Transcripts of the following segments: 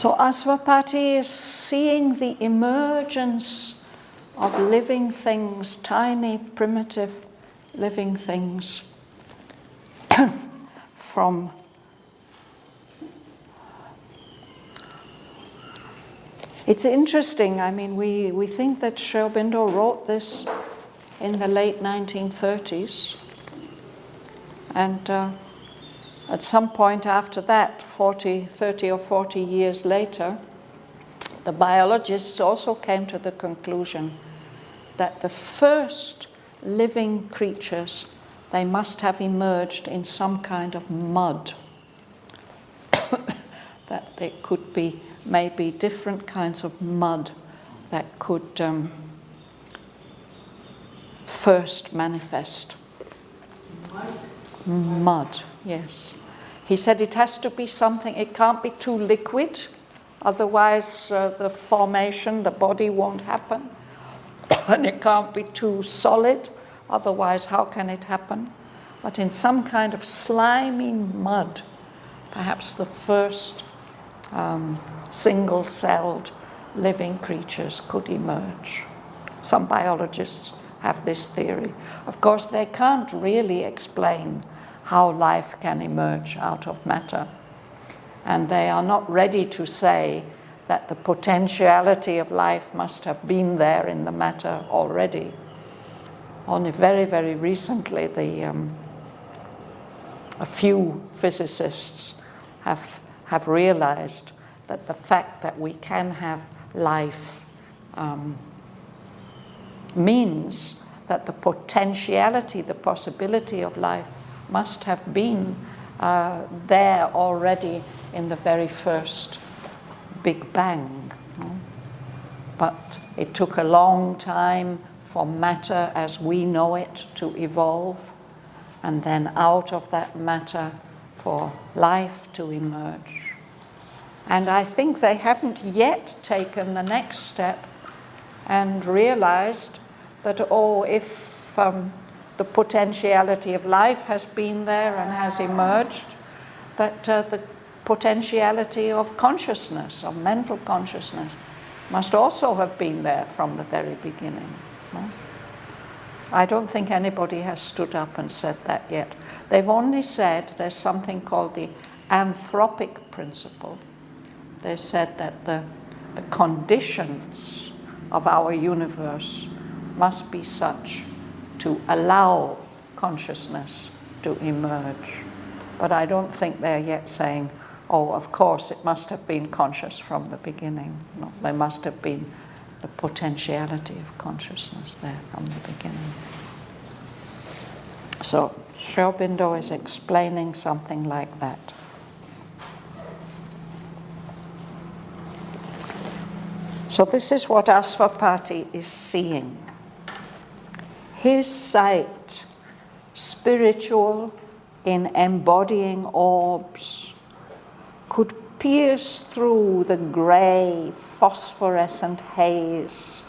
So Asvapati is seeing the emergence of living things, tiny, primitive living things from It's interesting, I mean, we think that Sri Aurobindo wrote this in the late 1930s, and at some point after that, 30 or 40 years later, the biologists also came to the conclusion that the first living creatures, they must have emerged in some kind of mud. That they could be maybe different kinds of mud that could first manifest. Mud, yes. He said it has to be something, it can't be too liquid, otherwise the formation, the body won't happen. And it can't be too solid, otherwise how can it happen? But in some kind of slimy mud, perhaps the first single-celled living creatures could emerge. Some biologists have this theory. Of course, they can't really explain how life can emerge out of matter. And they are not ready to say that the potentiality of life must have been there in the matter already. Only very, very recently, a few physicists have realized that the fact that we can have life means that the potentiality, the possibility of life must have been there already in the very first Big Bang. But it took a long time for matter as we know it to evolve, and then out of that matter for life to emerge. And I think they haven't yet taken the next step and realized that, if the potentiality of life has been there and has emerged, that the potentiality of consciousness, of mental consciousness, must also have been there from the very beginning. No? I don't think anybody has stood up and said that yet. They've only said there's something called the anthropic principle. They've said that the conditions of our universe must be such to allow consciousness to emerge. But I don't think they're yet saying, of course, it must have been conscious from the beginning. No, there must have been the potentiality of consciousness there from the beginning. So Sri Aurobindo is explaining something like that. So this is what Asvapati is seeing. His sight, spiritual in embodying orbs, could pierce through the grey, phosphorescent haze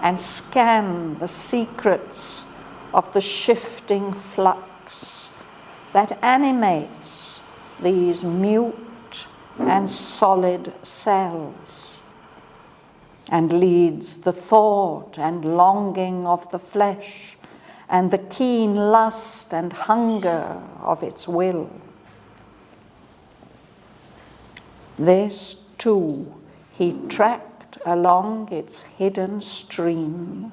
and scan the secrets of the shifting flux that animates these mute and solid cells, and leads the thought and longing of the flesh and the keen lust and hunger of its will. This, too, he tracked along its hidden stream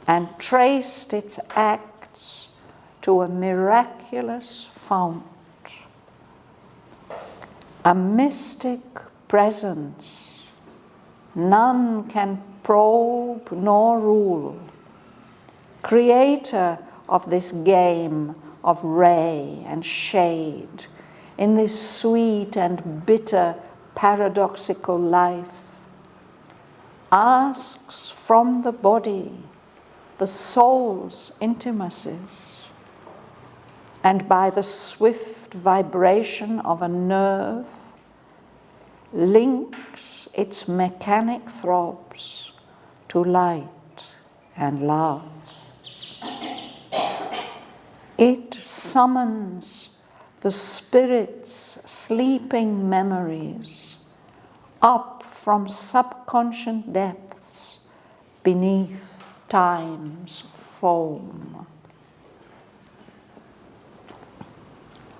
and traced its acts to a miraculous fount, a mystic presence none can probe nor rule, creator of this game of ray and shade in this sweet and bitter paradoxical life, asks from the body the soul's intimacies, and by the swift vibration of a nerve links its mechanic throbs to light and love. It summons the spirit's sleeping memories up from subconscious depths beneath time's foam.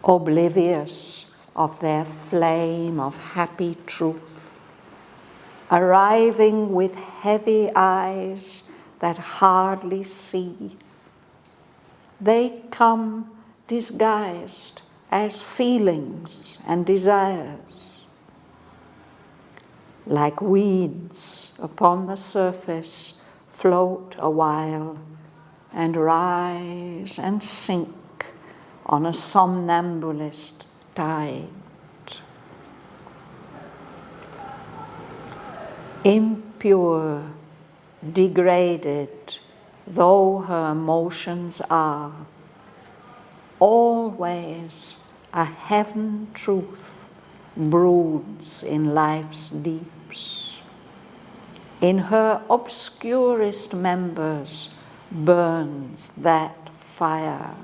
Oblivious of their flame of happy truth, arriving with heavy eyes that hardly see, they come disguised as feelings and desires. Like weeds upon the surface, float a while and rise and sink on a somnambulist tide. Impure, degraded, though her emotions are, always a heaven truth broods in life's deeps. In her obscurest members burns that fire.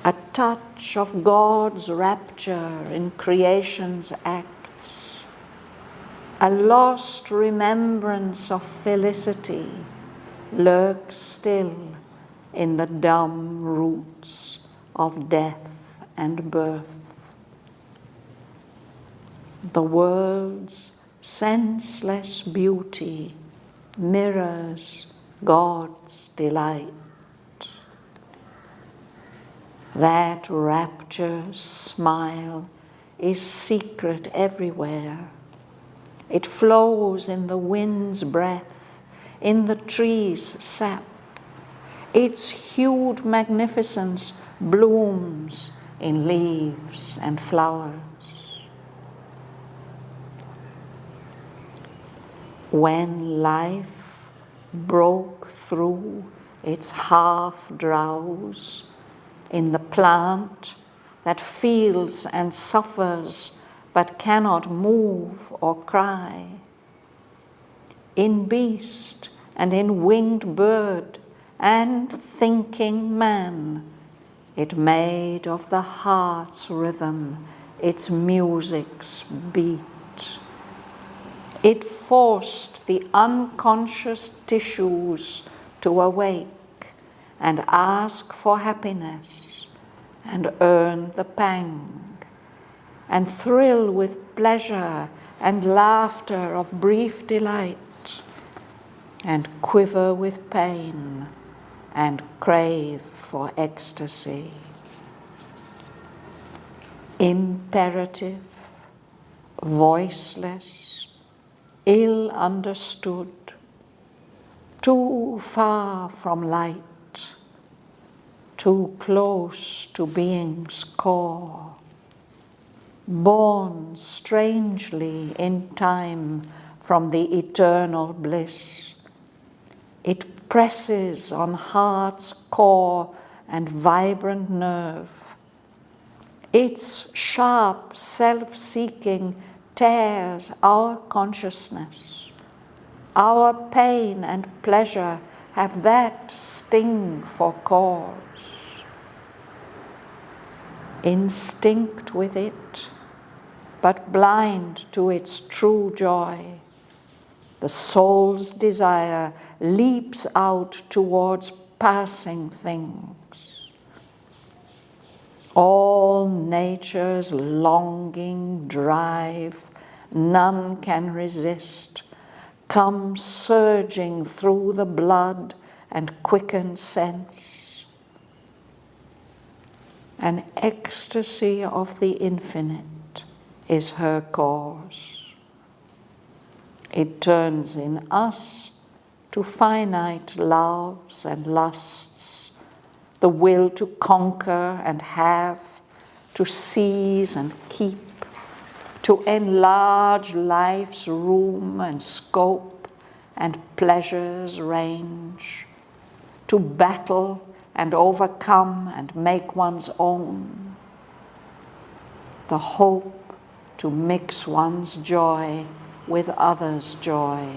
A touch of God's rapture in creation's acts, a lost remembrance of felicity lurks still in the dumb roots of death and birth. The world's senseless beauty mirrors God's delight. That rapture's smile is secret everywhere. It flows in the wind's breath, in the tree's sap. Its hued magnificence blooms in leaves and flowers. When life broke through its half-drowse in the plant that feels and suffers but cannot move or cry, in beast and in winged bird and thinking man, it made of the heart's rhythm its music's beat. It forced the unconscious tissues to awake and ask for happiness, and earn the pang, and thrill with pleasure and laughter of brief delight, and quiver with pain and crave for ecstasy. Imperative, voiceless, ill understood, too far from light, too close to being's core, born strangely in time from the eternal bliss. It presses on heart's core and vibrant nerve. Its sharp self-seeking tears our consciousness. Our pain and pleasure have that sting for cause. Instinct with it, but blind to its true joy, the soul's desire leaps out towards passing things. All nature's longing drive, none can resist, comes surging through the blood and quickened sense. An ecstasy of the infinite is her cause. It turns in us to finite loves and lusts, the will to conquer and have, to seize and keep, to enlarge life's room and scope and pleasure's range, to battle and overcome and make one's own, the hope to mix one's joy with others' joy,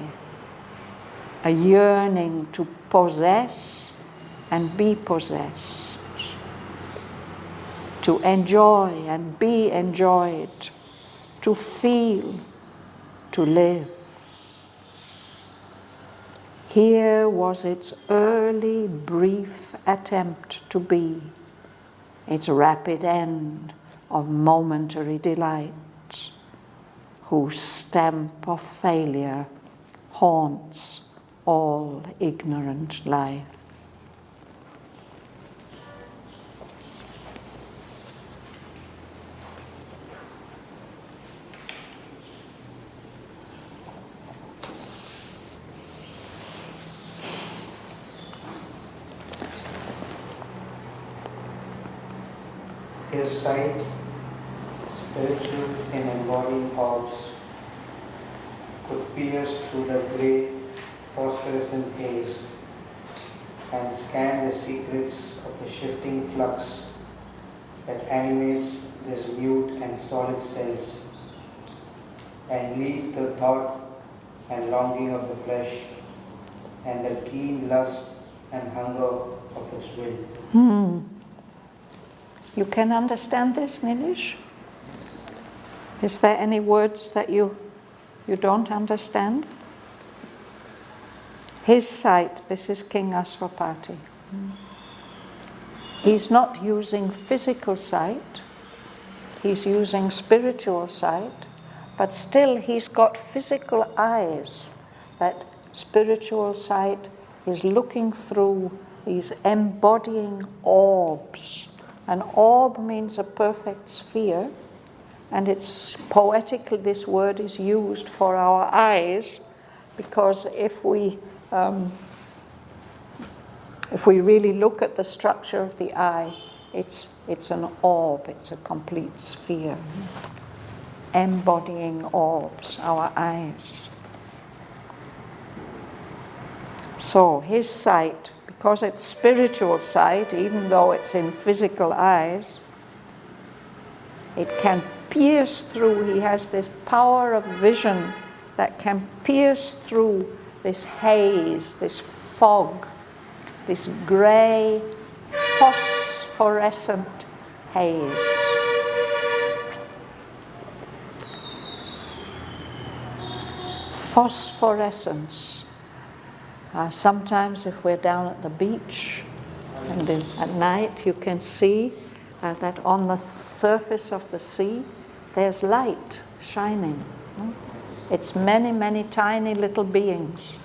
a yearning to possess and be possessed, to enjoy and be enjoyed, to feel, to live. Here was its early, brief attempt to be, its rapid end of momentary delight, whose stamp of failure haunts all ignorant life. His sight, spiritual and embodied orbs, could pierce through the grey phosphorescent haze and scan the secrets of the shifting flux that animates these mute and solid cells and leads the thought and longing of the flesh and the keen lust and hunger of its will. You can understand this, Nilish? Is there any words that you don't understand? His sight, this is King Aswapati. He's not using physical sight, he's using spiritual sight, but still he's got physical eyes. That spiritual sight is looking through these embodying orbs. An orb means a perfect sphere, and it's poetical, this word is used for our eyes, because if we really look at the structure of the eye, it's an orb, it's a complete sphere. Embodying orbs, our eyes. So his sight, because it's spiritual sight, even though it's in physical eyes, it can pierce through. He has this power of vision that can pierce through this haze, this fog, this grey, phosphorescent haze. Phosphorescence. Sometimes if we're down at the beach and at night you can see that on the surface of the sea there's light shining. It's many, many tiny little beings,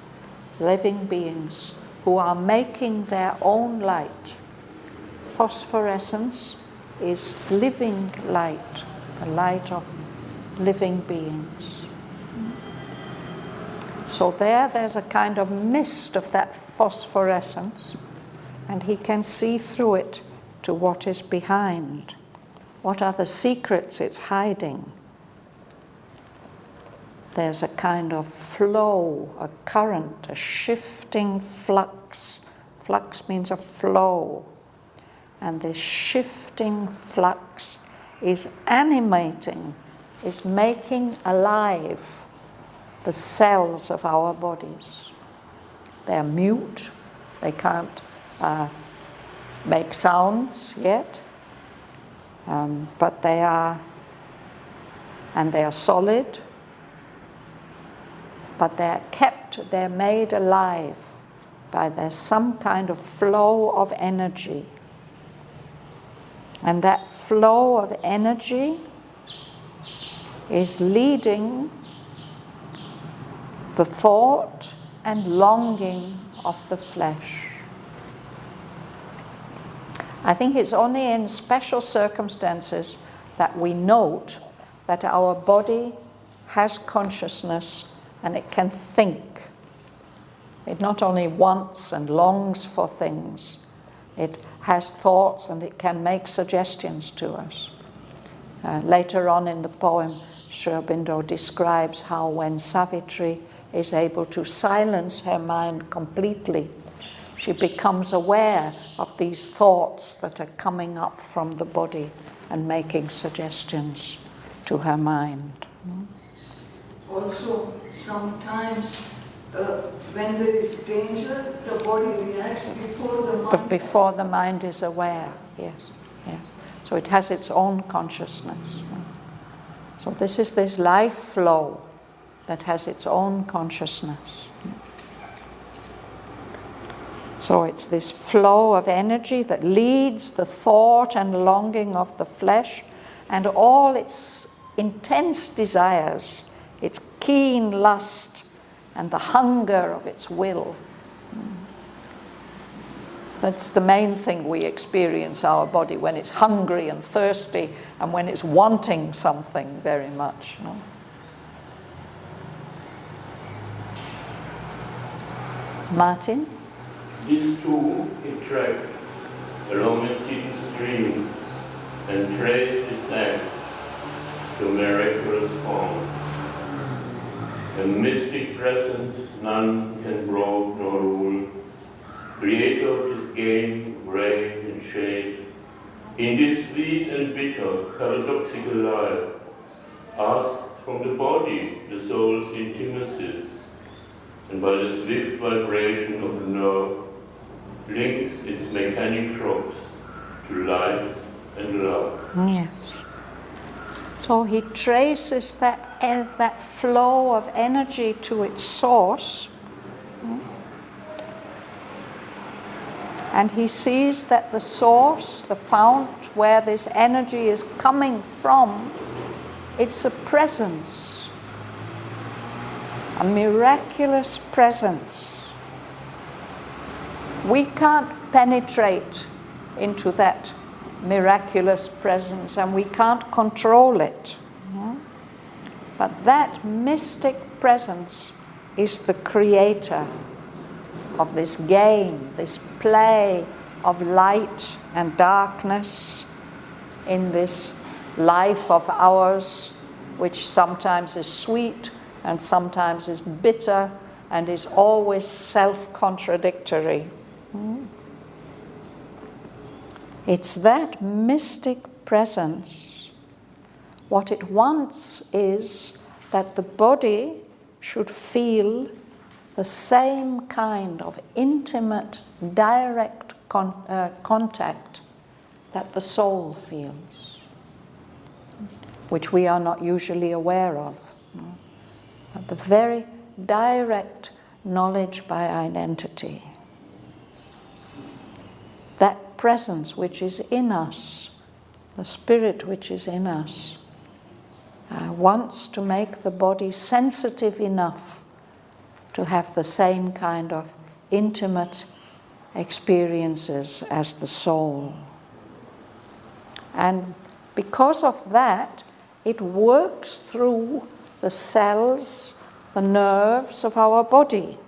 living beings, who are making their own light. Phosphorescence is living light, the light of living beings. So there's a kind of mist of that phosphorescence, and he can see through it to what is behind. What are the secrets it's hiding? There's a kind of flow, a current, a shifting flux. Flux means a flow. And this shifting flux is animating, is making alive the cells of our bodies. They're mute, they can't make sounds yet, but they are solid, but they're made alive by there's some kind of flow of energy. And that flow of energy is leading the thought and longing of the flesh. I think it's only in special circumstances that we note that our body has consciousness and it can think. It not only wants and longs for things, it has thoughts and it can make suggestions to us. Later on in the poem, Sri Aurobindo describes how when Savitri is able to silence her mind completely, she becomes aware of these thoughts that are coming up from the body and making suggestions to her mind. Also, sometimes when there is danger, the body reacts before the mind. But before the mind is aware, yes, yes. So it has its own consciousness. So this is this life flow that has its own consciousness. So it's this flow of energy that leads the thought and longing of the flesh and all its intense desires, its keen lust and the hunger of its will. That's the main thing we experience our body when it's hungry and thirsty and when it's wanting something very much. No? Martin? These two interact along a thin stream and trace its acts to miraculous form. A mystic presence none can broke nor rule, creator of this game, rain and shade, in this sweet and bitter paradoxical life, asks from the body the soul's intimacies, and by the swift vibration of the nerve, links its mechanic shocks to light and love. Yes. So he traces that flow of energy to its source, and he sees that the source, the fount where this energy is coming from, it's a presence, a miraculous presence. We can't penetrate into that miraculous presence and we can't control it. But that mystic presence is the creator of this game, this play of light and darkness in this life of ours, which sometimes is sweet and sometimes is bitter and is always self-contradictory. It's that mystic presence. What it wants is that the body should feel the same kind of intimate, direct contact that the soul feels, which we are not usually aware of. But the very direct knowledge by identity. That presence which is in us, the spirit which is in us, wants to make the body sensitive enough to have the same kind of intimate experiences as the soul. And because of that, it works through the cells, the nerves of our body.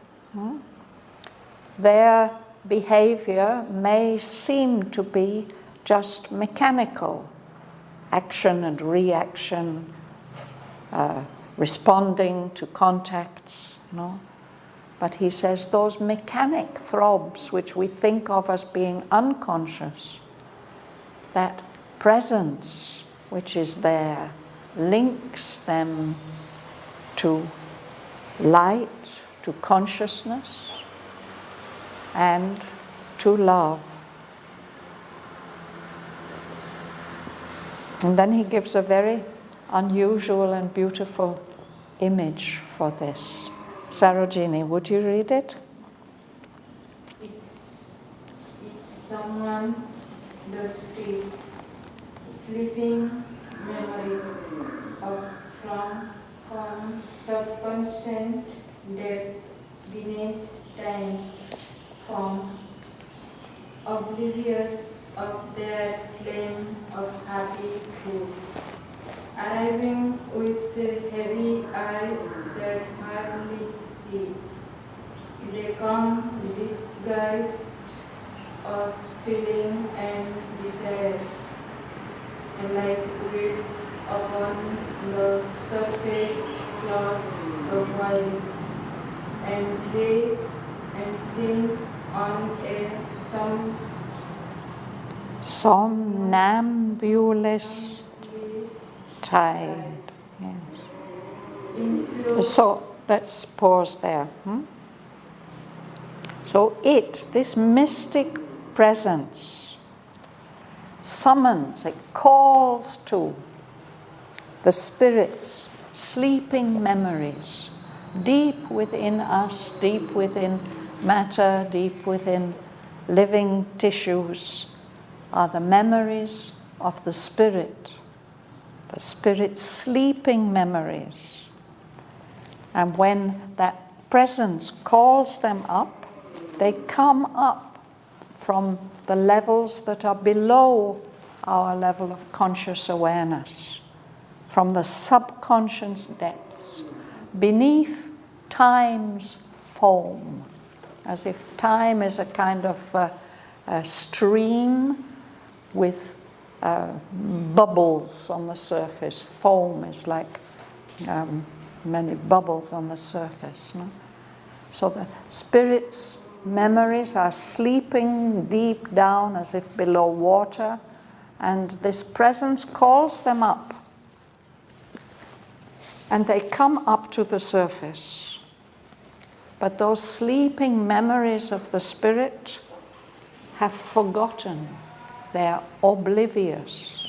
Their behavior may seem to be just mechanical, action and reaction, responding to contacts, no? But he says those mechanic throbs which we think of as being unconscious, that presence which is there links them to light, to consciousness, and to love. And then he gives a very unusual and beautiful image for this. Sarojini, would you read it? It's someone, the streets, sleeping memories from subconscious depth beneath time's form, oblivious of their flame of happy truth, arriving with heavy eyes that hardly see. They come disguised as feeling and desires, and like weeds upon the surface float a while, and raise and sink on a somnambulist tide. Yes. So let's pause there. So this mystic presence, summons, it calls to the spirit's sleeping memories, deep within us, deep within matter, deep within living tissues, are the memories of the spirit's sleeping memories. And when that presence calls them up, they come up from the levels that are below our level of conscious awareness, from the subconscious depths, beneath time's foam, as if time is a kind of a stream with bubbles on the surface. Foam is like many bubbles on the surface. No? So the spirit's memories are sleeping deep down as if below water, and this presence calls them up. And they come up to the surface. But those sleeping memories of the spirit have forgotten. They are oblivious.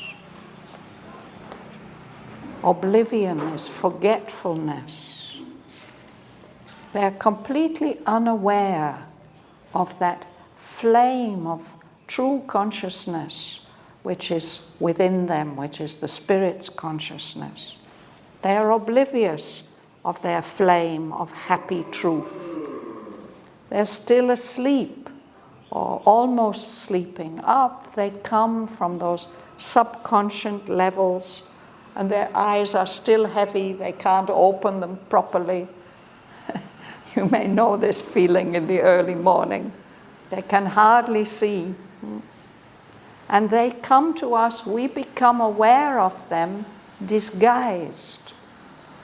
Oblivion is forgetfulness. They are completely unaware of that flame of true consciousness which is within them, which is the spirit's consciousness. They are oblivious of their flame of happy truth. They're still asleep or almost sleeping. Up they come from those subconscious levels, and their eyes are still heavy. They can't open them properly. You may know this feeling in the early morning. They can hardly see. And they come to us, we become aware of them disguised.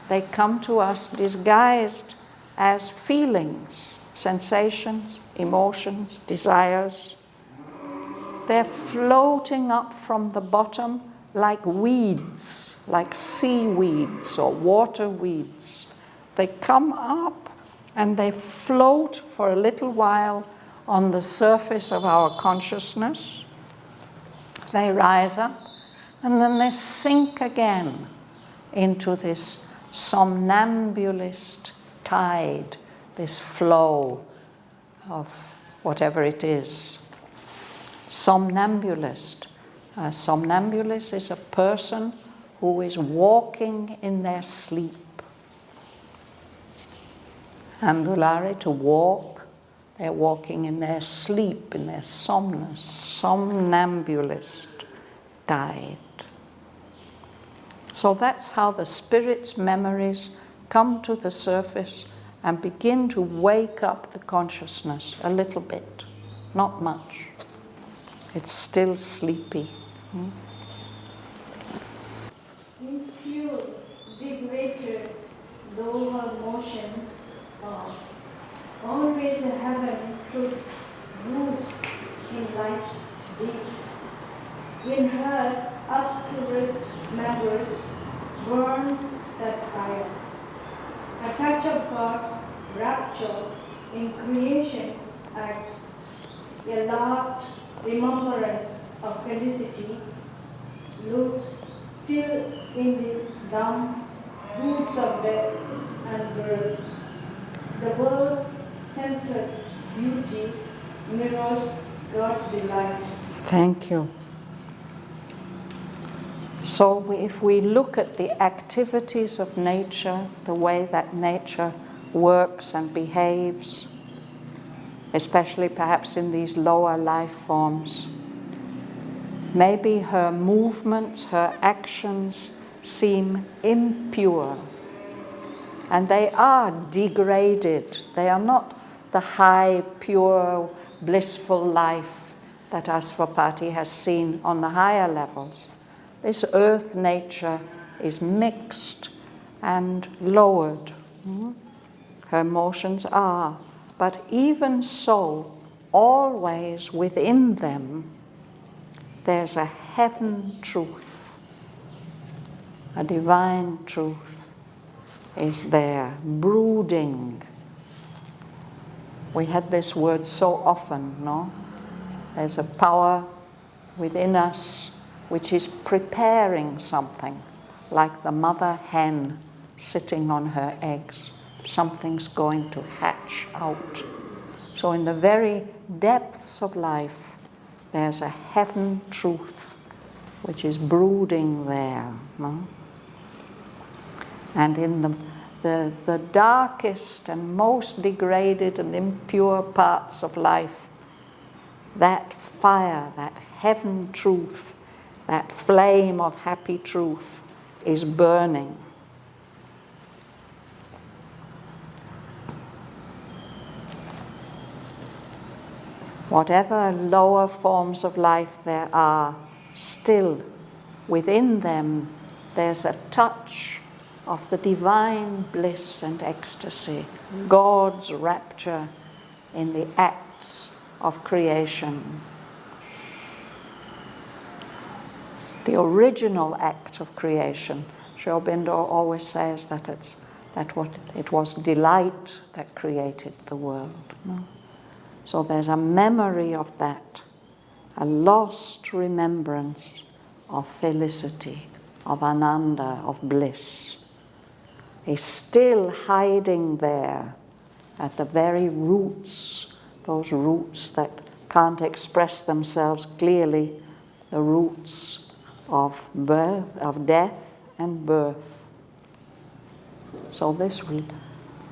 They come to us disguised as feelings, sensations, emotions, desires. They're floating up from the bottom like weeds, like seaweeds or water weeds. They come up and they float for a little while on the surface of our consciousness. They rise up and then they sink again into this somnambulist tide, this flow of whatever it is. Somnambulist. A somnambulist is a person who is walking in their sleep. Ambulare, to walk. They're walking in their sleep, in their somnus. Somnambulist tide. So that's how the spirit's memories come to the surface and begin to wake up the consciousness a little bit, not much. It's still sleepy. In pure, liberated, lower motion, always a heaven truth roots in life's deeps. In her obscurest members burn that fire. A touch of God's rapture in creation's acts, a last remembrance of felicity, looks still in the dumb roots of death and birth. The world's senseless beauty mirrors God's delight. Thank you. So if we look at the activities of nature, the way that nature works and behaves, especially perhaps in these lower life forms, maybe her movements, her actions seem impure. And they are degraded. They are not the high, pure, blissful life that Asvapati has seen on the higher levels. This earth nature is mixed and lowered. Her emotions are. But even so, always within them, there's a heaven truth. A divine truth is there, brooding. We had this word so often, no? There's a power within us which is preparing something, like the mother hen sitting on her eggs. Something's going to hatch out. So in the very depths of life, there's a heaven truth which is brooding there. No? And in the darkest and most degraded and impure parts of life, that fire, that heaven truth, that flame of happy truth is burning. Whatever lower forms of life there are, still within them there's a touch of the divine bliss and ecstasy, God's rapture in the acts of creation. The original act of creation, Sri Aurobindo always says that it was delight that created the world. No? So there's a memory of that, a lost remembrance of felicity, of ananda, of bliss, is still hiding there at the very roots, those roots that can't express themselves clearly, the roots of birth, of death and birth. So this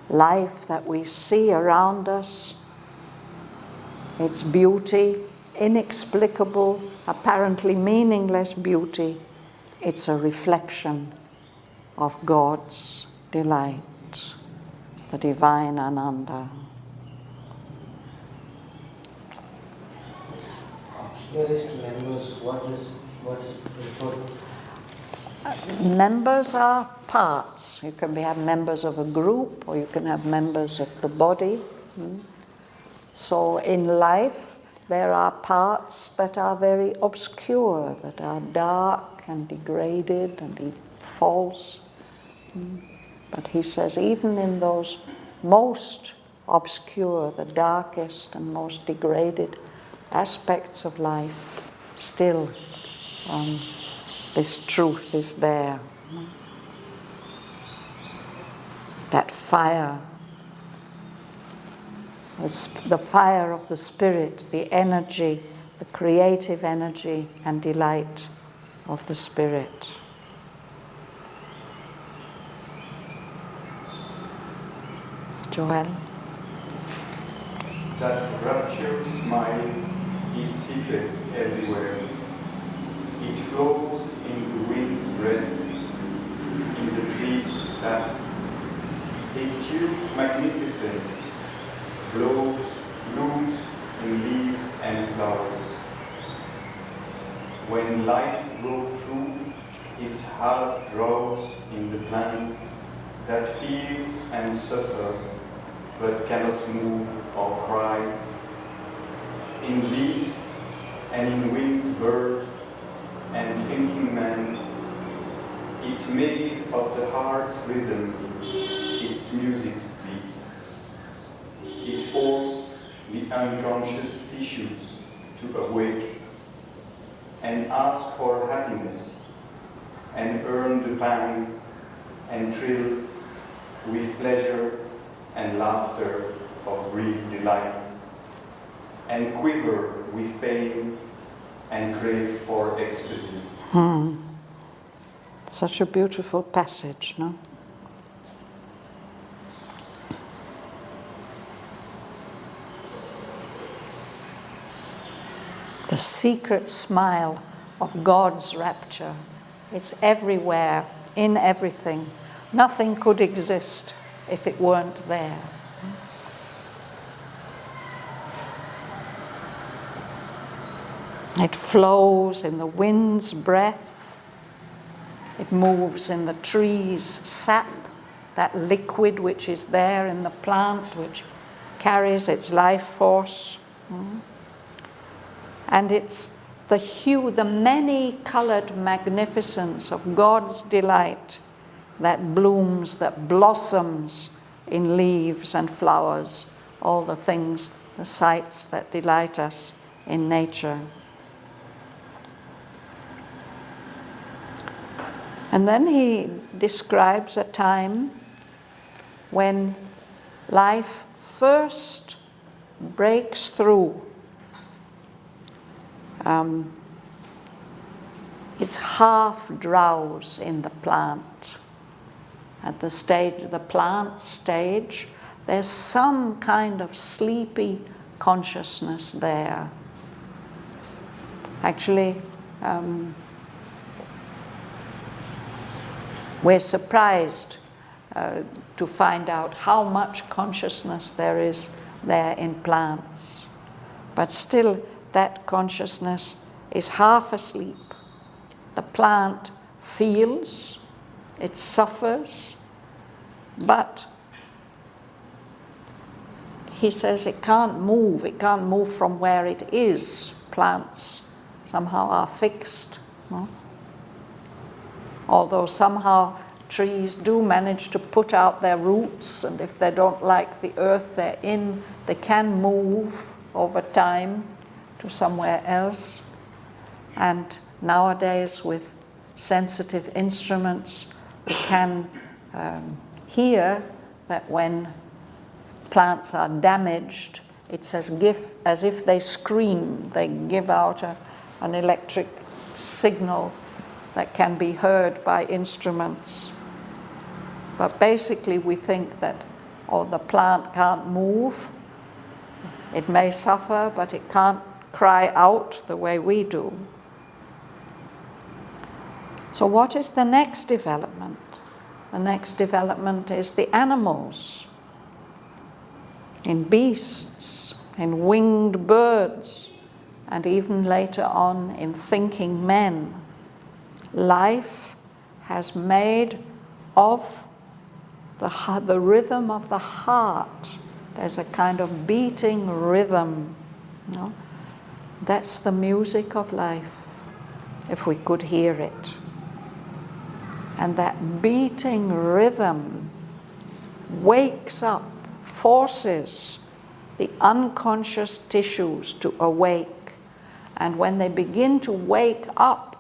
life that we see around us, its beauty, inexplicable, apparently meaningless beauty, it's a reflection of God's delight, the divine Ananda. Dearest members, what is Members are parts. You can have members of a group, or you can have members of the body. So in life, there are parts that are very obscure, that are dark and degraded and false. But he says, even in those most obscure, the darkest and most degraded aspects of life, still this truth is there. That fire, the fire of the spirit, the energy, the creative energy and delight of the spirit. Joel? That rapturous smile is secret everywhere. It flows in the wind's breath, in the trees' sap. Its hue magnificent glows, blooms in leaves and flowers. When life broke through, its half draws in the plant that feels and suffers, but cannot move or cry. In beast and in winged bird and thinking man, it made of the heart's rhythm its music's beat. It forced the unconscious tissues to awake and ask for happiness and earn the pang and thrill with pleasure and laughter of brief delight, and quiver with pain and crave for ecstasy. Such a beautiful passage, no? The secret smile of God's rapture. It's everywhere, in everything. Nothing could exist if it weren't there. It flows in the wind's breath. It moves in the trees' sap, that liquid which is there in the plant, which carries its life force. And it's the hue, the many-colored magnificence of God's delight that blooms, that blossoms in leaves and flowers, all the things, the sights that delight us in nature. And then he describes a time when life first breaks through. It's half drowse in the plant. At the plant stage, there's some kind of sleepy consciousness there. Actually, we're surprised to find out how much consciousness there is there in plants. But still, that consciousness is half asleep. The plant feels, it suffers, but he says it can't move from where it is. Plants somehow are fixed. No? Although somehow trees do manage to put out their roots, and if they don't like the earth they're in, they can move over time to somewhere else. And nowadays with sensitive instruments, we can hear that when plants are damaged, it's as if they scream. They give out an electric signal that can be heard by instruments. But basically we think that, the plant can't move. It may suffer, but it can't cry out the way we do. So what is the next development? The next development is the animals, in beasts, in winged birds, and even later on in thinking men. Life has made of the rhythm of the heart. There's a kind of beating rhythm. That's the music of life, if we could hear it. And that beating rhythm wakes up, forces the unconscious tissues to awake. And when they begin to wake up,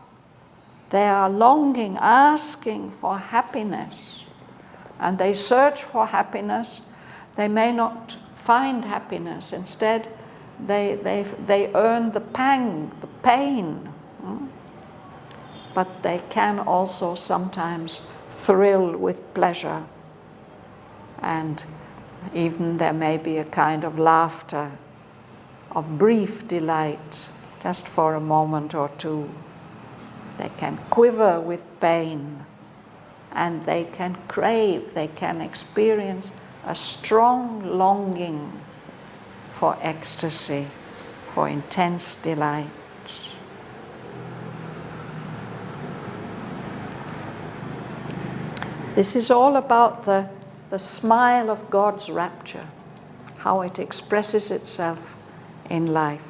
they are longing, asking for happiness. And they search for happiness. They may not find happiness. Instead, they earn the pang, the pain. But they can also sometimes thrill with pleasure. And even there may be a kind of laughter, of brief delight, just for a moment or two. They can quiver with pain, and they can crave, they can experience a strong longing for ecstasy, for intense delight. This is all about the smile of God's rapture, how it expresses itself in life.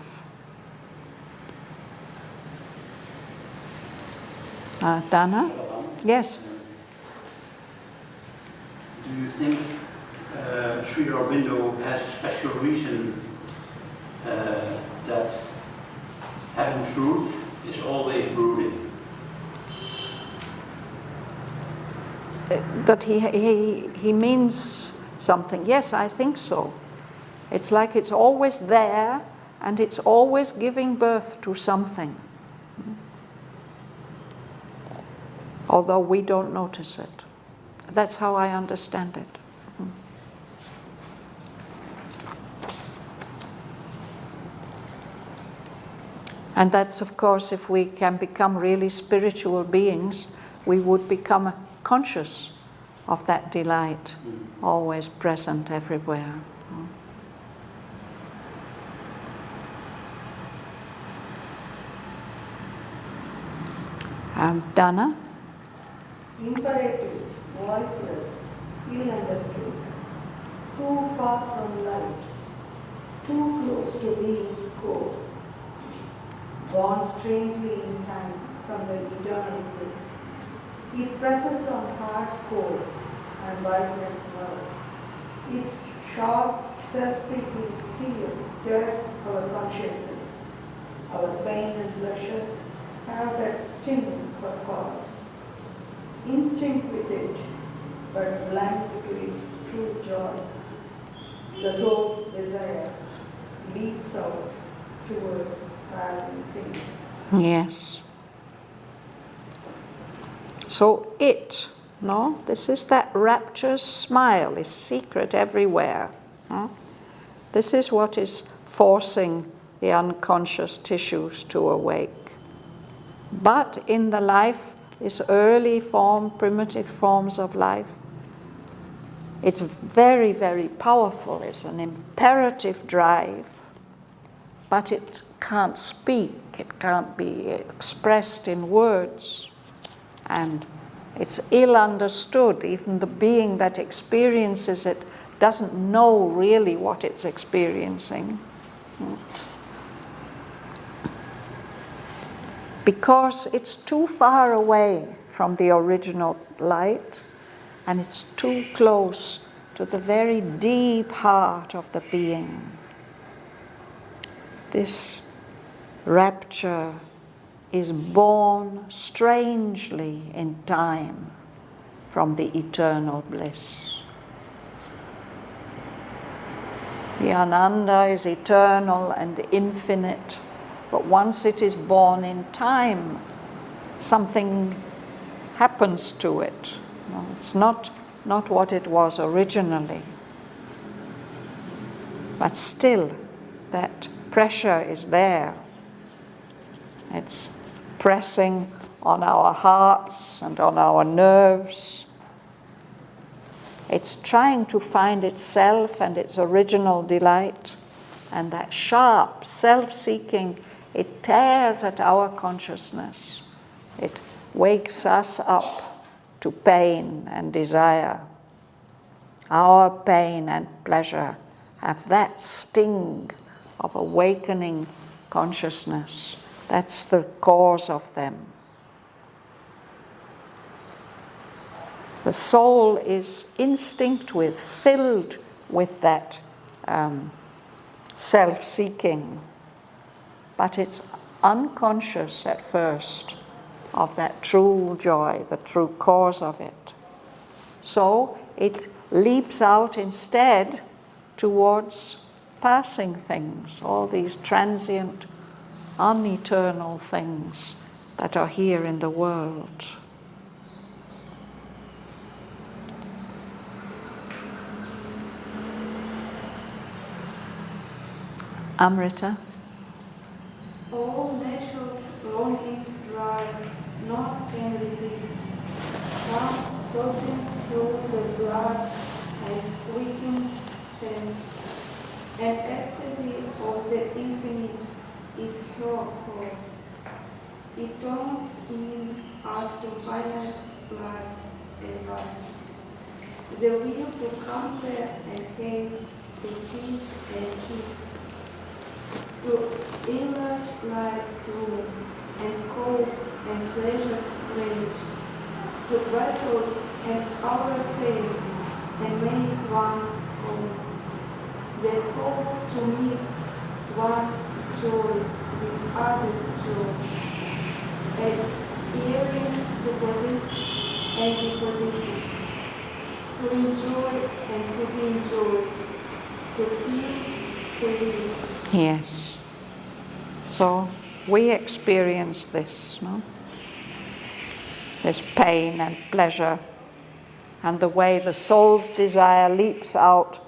Dana? Shraddhavan, Yes. do you think Sri Aurobindo has a special reason that having truth is always brooding? That he means something. Yes, I think so. It's like it's always there, and it's always giving birth to something. Although we don't notice it. That's how I understand it. And that's, of course, if we can become really spiritual beings, we would become conscious of that delight, always present everywhere. Dana? Imperative, voiceless, ill understood, too far from light, too close to being's core, born strangely in time from the eternal bliss. It presses on heart's core and vibrant love. Its sharp, self-seeking feel tears our consciousness. Our pain and pleasure have that sting for cause. instinct with it, but blind to its true joy. The soul's desire leaps out towards passing things. Yes. So this is that rapturous smile, is secret everywhere. This is what is forcing the unconscious tissues to awake. But in the life, these early primitive forms of life, it's very, very powerful. It's an imperative drive, but it can't speak. It can't be expressed in words. And it's ill understood. Even the being that experiences it doesn't know really what it's experiencing. Because it's too far away from the original light, and it's too close to the very deep heart of the being. This rapture is born strangely in time from the eternal bliss. The Ananda is eternal and infinite, but once it is born in time, something happens to it. It's not what it was originally. But still, that pressure is there. It's pressing on our hearts and on our nerves. It's trying to find itself and its original delight. And that sharp self-seeking, it tears at our consciousness. It wakes us up to pain and desire. Our pain and pleasure have that sting of awakening consciousness. That's the cause of them. The soul is instinct with, filled with that self-seeking, but it's unconscious at first of that true joy, the true cause of it. So it leaps out instead towards passing things, all these transient, uneternal things that are here in the world. Amrita? All nature's longing drive not can resist. Some soaking through the blood and quickened sense. An ecstasy of the infinite is her cause. It turns in us to finite lives and lust. The will to conquer and hate, to seize and keep, to enlarge life's room and scope and pleasure's range, to battle and overcame and make one's own. The hope to mix one's joy with others' joy, and yearning to possess and be possessed, to enjoy and to be enjoyed, to feel, to live. Yes. So we experience this, no? This pain and pleasure, and the way the soul's desire leaps out,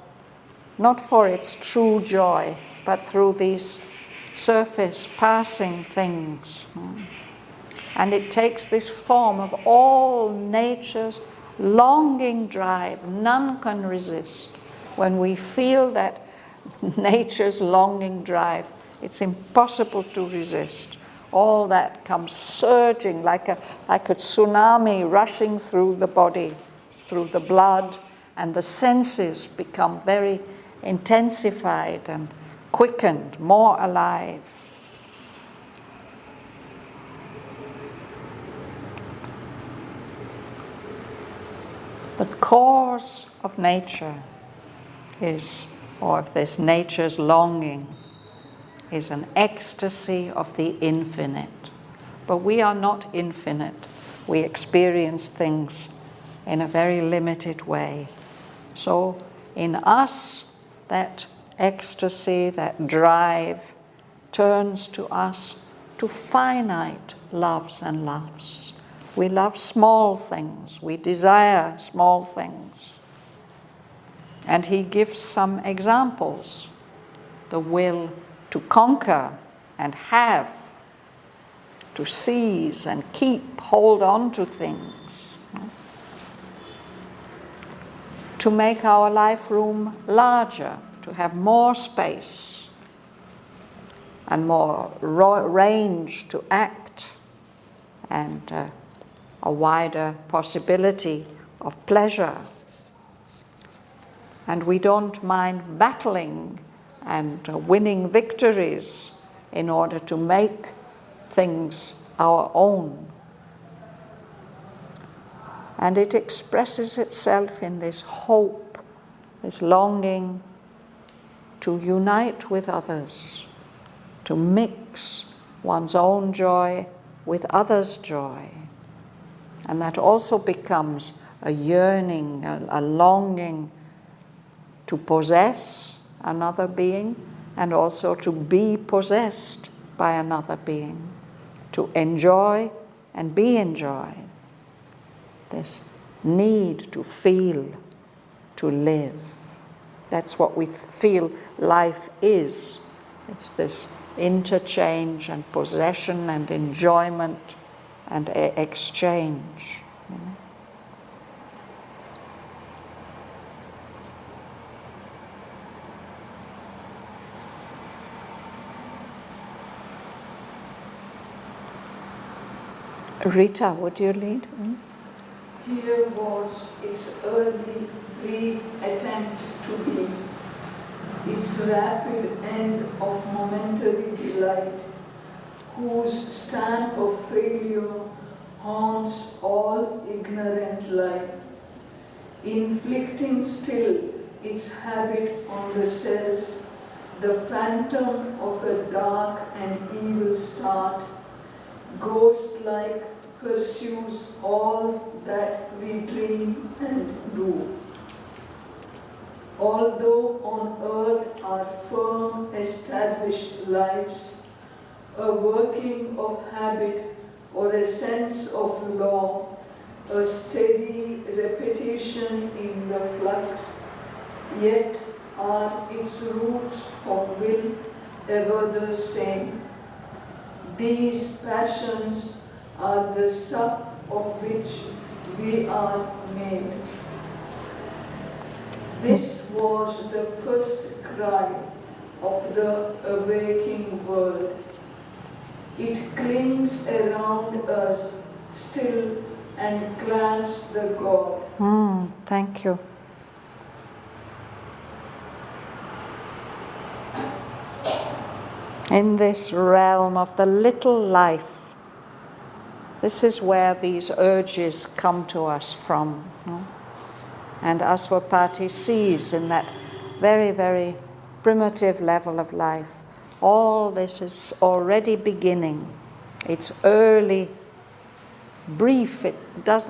not for its true joy, but through these surface passing things. And it takes this form of all nature's longing drive. None can resist. When we feel that nature's longing drive, it's impossible to resist. All that comes surging like a tsunami rushing through the body, through the blood, and the senses become very intensified and quickened, more alive. The cause of nature is, or of this nature's longing, is an ecstasy of the infinite. But we are not infinite. We experience things in a very limited way. So in us, that ecstasy, that drive, turns to us to finite loves and loves. We love small things. We desire small things. And he gives some examples. The will to conquer and have, to seize and keep, hold on to things, to make our life room larger, to have more space and more range to act, and a wider possibility of pleasure. And we don't mind battling and winning victories in order to make things our own. And it expresses itself in this hope, this longing to unite with others, to mix one's own joy with others' joy. And that also becomes a yearning, a longing to possess another being, and also to be possessed by another being, to enjoy and be enjoyed. This need to feel, to live. That's what we feel life is. It's this interchange and possession and enjoyment and exchange. Rita, would you lead? Here was its early brief attempt to be, its rapid end of momentary delight, whose stamp of failure haunts all ignorant life, inflicting still its habit on the cells, the phantom of a dark and evil start, ghost-like pursues all that we dream and do. Although on earth are firm established lives, a working of habit or a sense of law, a steady repetition in the flux, yet are its roots of will ever the same. These passions are the stuff of which we are made. This was the first cry of the awaking world. It clings around us still and clamps the God. Thank you. In this realm of the little life, this is where these urges come to us from. And Aswapati sees in that very, very primitive level of life, all this is already beginning. It's early, brief.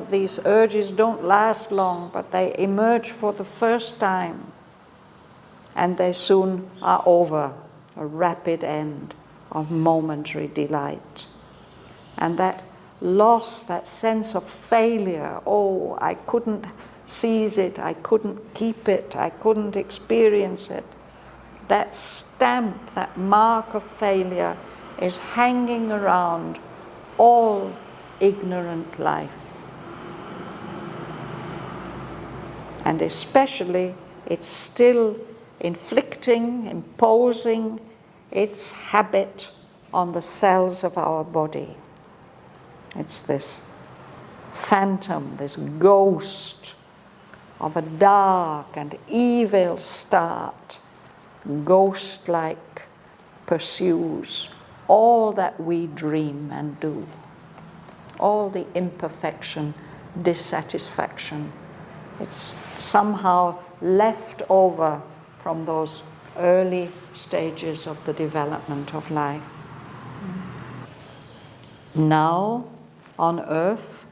These urges don't last long, but they emerge for the first time. And they soon are over, a rapid end of momentary delight. And that loss, that sense of failure, oh, I couldn't seize it, I couldn't keep it, I couldn't experience it. That stamp, that mark of failure is hanging around all ignorant life. And especially, it's still inflicting, imposing its habit on the cells of our body. It's this phantom, this ghost of a dark and evil start, ghost-like pursues all that we dream and do, all the imperfection, dissatisfaction. It's somehow left over from those early stages of the development of life. Now, on earth,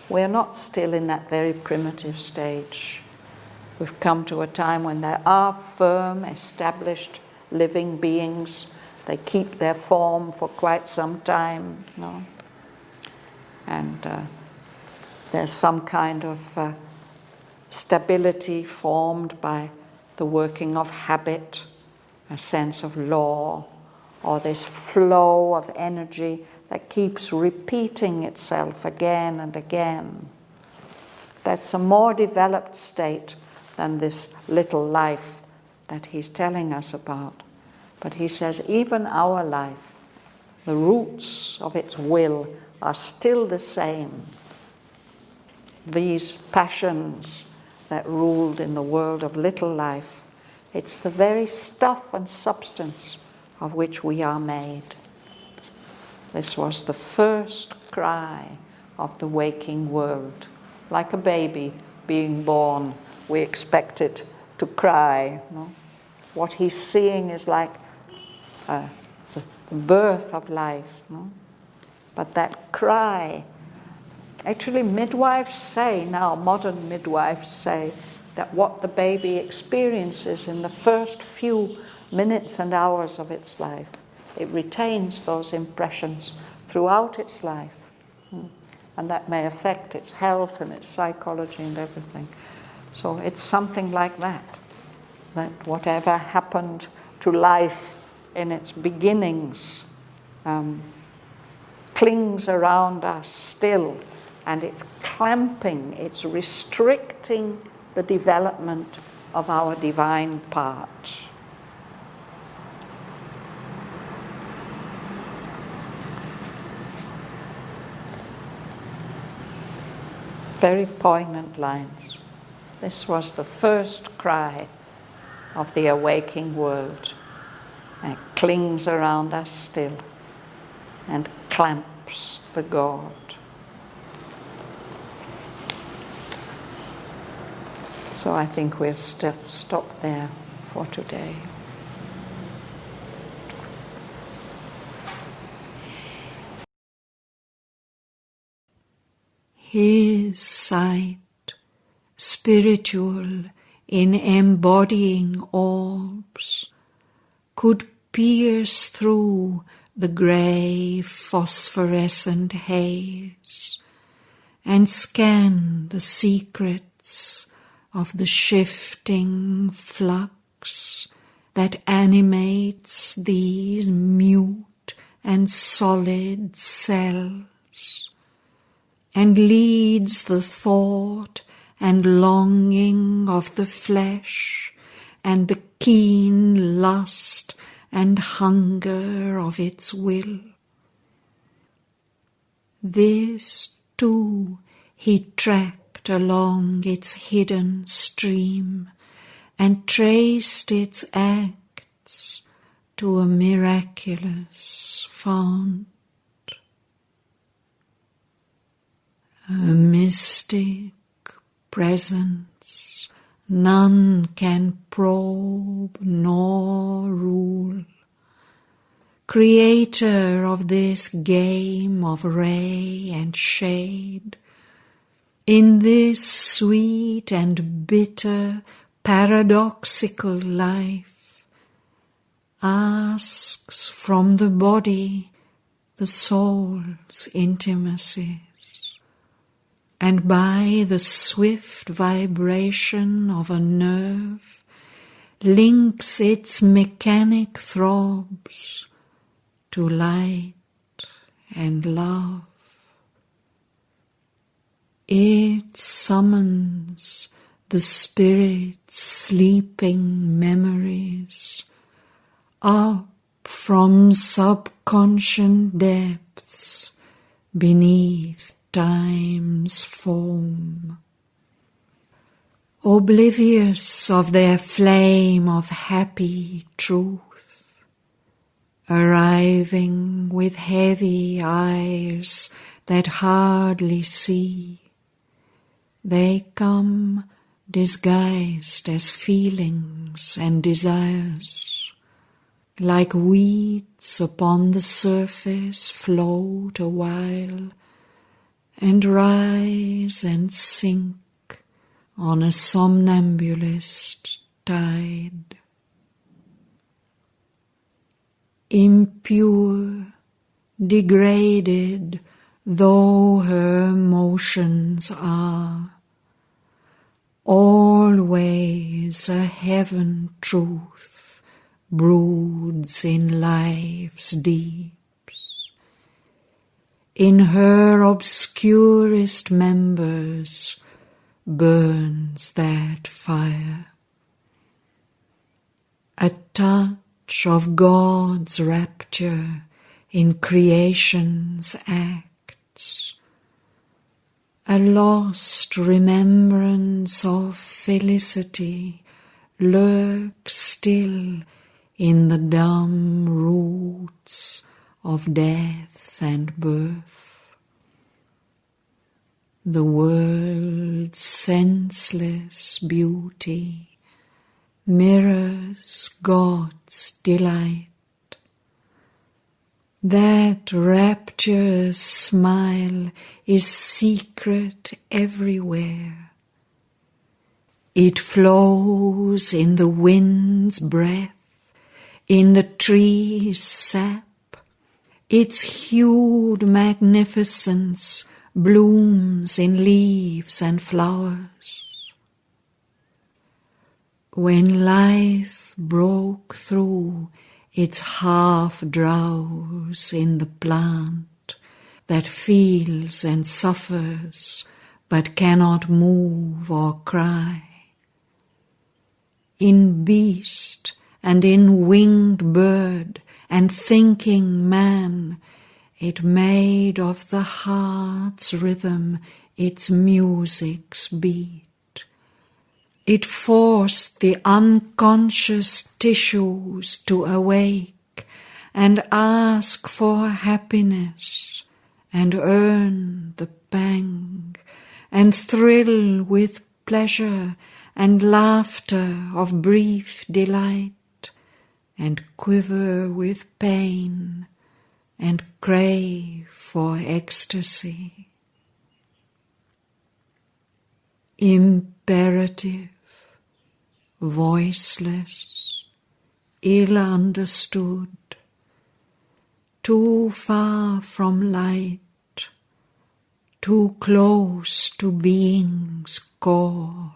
we're not still in that very primitive stage. We've come to a time when there are firm, established, living beings. They keep their form for quite some time, and there's some kind of stability formed by the working of habit, a sense of law, or this flow of energy that keeps repeating itself again and again. That's a more developed state than this little life that he's telling us about. But he says even our life, the roots of its will are still the same. These passions that ruled in the world of little life, it's the very stuff and substance of which we are made. This was the first cry of the waking world. Like a baby being born, we expect it to cry. What he's seeing is like the birth of life. But that cry, actually midwives say now, modern midwives say, that what the baby experiences in the first few minutes and hours of its life, it retains those impressions throughout its life. And that may affect its health and its psychology and everything. So it's something like that whatever happened to life in its beginnings clings around us still, and it's clamping, it's restricting the development of our divine part. Very poignant lines. This was the first cry of the awaking world. And it clings around us still and clamps the God. So I think we'll stop there for today. His sight, spiritual in embodying orbs, could pierce through the grey phosphorescent haze and scan the secrets of the shifting flux that animates these mute and solid cells, and leads the thought and longing of the flesh and the keen lust and hunger of its will. This too he tracked along its hidden stream and traced its acts to a miraculous fount. A mystic presence none can probe nor rule, creator of this game of ray and shade, in this sweet and bitter paradoxical life, asks from the body the soul's intimacies, and by the swift vibration of a nerve links its mechanic throbs to light and love. It summons the spirit's sleeping memories up from subconscious depths beneath time's foam. Oblivious of their flame of happy truth, arriving with heavy eyes that hardly see, they come disguised as feelings and desires, like weeds upon the surface float a while, and rise and sink on a somnambulist tide. Impure, degraded though her motions are, always a heaven truth broods in life's deeps. In her obscurest members burns that fire. A touch of God's rapture in creation's acts, a lost remembrance of felicity lurks still in the dumb roots of death and birth. The world's senseless beauty mirrors God's delight. That rapturous smile is secret everywhere. It flows in the wind's breath, in the tree's sap. Its hued magnificence blooms in leaves and flowers. When life broke through its half-drowse in the plant that feels and suffers but cannot move or cry, in beast and in winged bird and thinking man, it made of the heart's rhythm its music's beat. It forced the unconscious tissues to awake and ask for happiness and earn the pang and thrill with pleasure and laughter of brief delight and quiver with pain and crave for ecstasy. Imperative, voiceless, ill understood, too far from light, too close to being's core,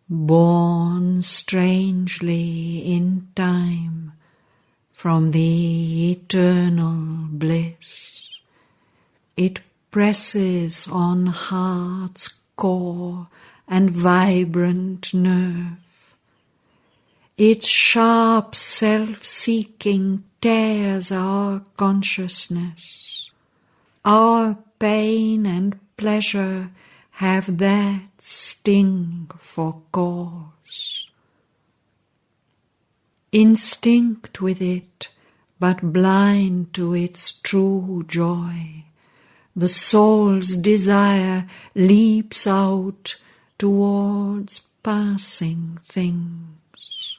born strangely in time from the eternal bliss. It presses on heart's core and vibrant nerve. Its sharp self-seeking tears our consciousness. Our pain and pleasure have that sting for cause. Instinct with it, but blind to its true joy, the soul's desire leaps out towards passing things.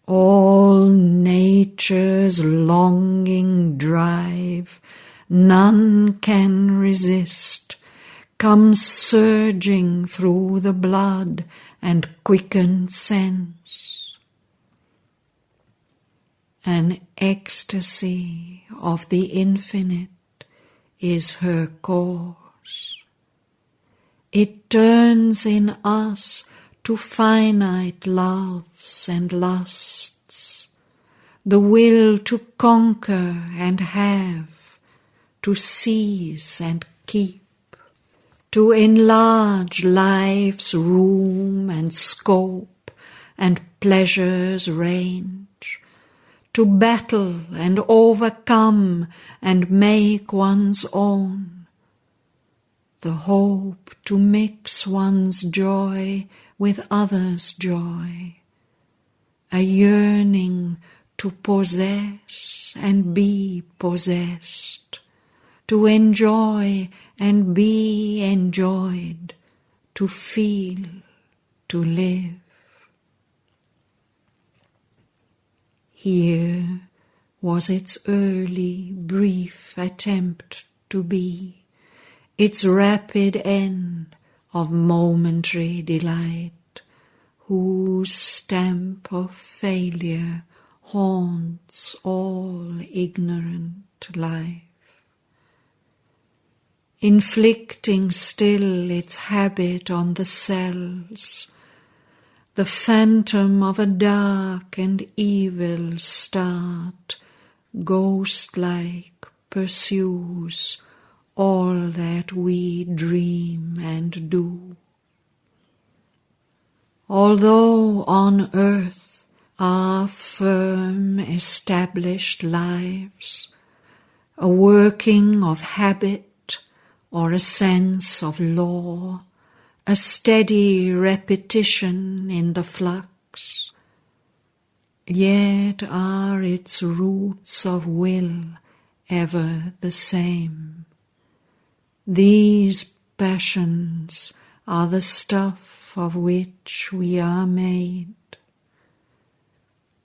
All nature's longing drive, none can resist, comes surging through the blood and quickened sense. An ecstasy of the infinite is her course. It turns in us to finite loves and lusts, the will to conquer and have, to seize and keep, to enlarge life's room and scope and pleasure's range, to battle and overcome and make one's own, the hope to mix one's joy with others' joy, a yearning to possess and be possessed, to enjoy and be enjoyed, to feel, to live. Here, was its early, brief attempt to be, its rapid end of momentary delight, whose stamp of failure haunts all ignorant life, inflicting still its habit on the cells. The phantom of a dark and evil start, ghost-like, pursues all that we dream and do. Although on earth our firm established lives, a working of habit or a sense of law, a steady repetition in the flux, yet are its roots of will ever the same. These passions are the stuff of which we are made.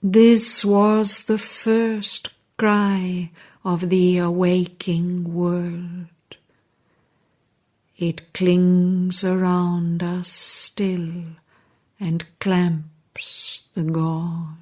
This was the first cry of the awaking world. It clings around us still and clamps the gauze.